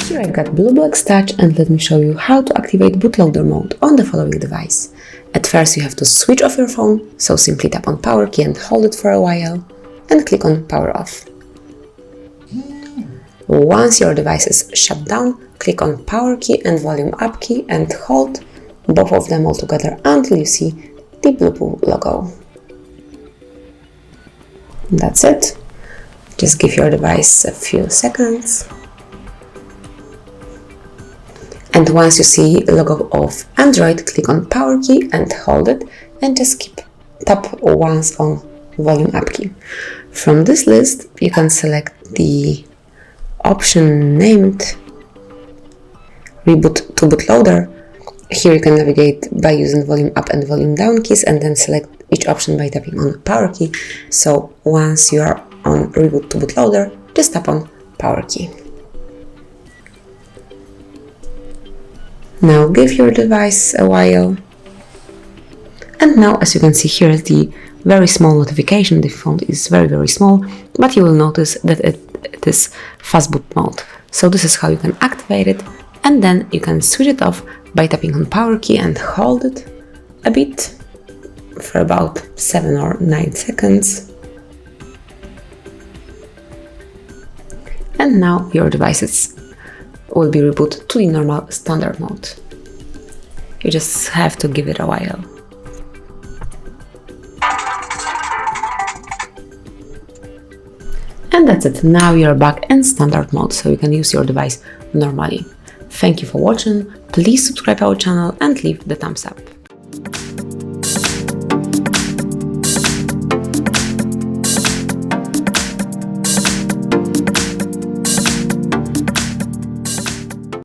Here I've got BLUBOO Xtouch, and let me show you how to activate bootloader mode on the following device. At first you have to switch off your phone, so simply tap on power key and hold it for a while and click on power off. Once your device is shut down, click on power key and volume up key and hold both of them all together until you see the BLUBOO logo. That's it. Just give your device a few seconds. And once you see the logo of Android, click on power key and hold it and just tap once on volume up key. From this list, you can select the option named Reboot to Bootloader. Here you can navigate by using volume up and volume down keys and then select each option by tapping on power key. So once you are on Reboot to Bootloader, just tap on power key. Now give your device a while. And now, as you can see here, the very small notification. The font is very small, but you will notice that it is Fastboot mode. So this is how you can activate it, and then you can switch it off by tapping on power key and hold it a bit for about 7 or 9 seconds. And now your devices will be rebooted to the normal standard mode. You just have to give it a while. And that's it. Now you're back in standard mode, so you can use your device normally. Thank you for watching. Please subscribe our channel and leave the thumbs up.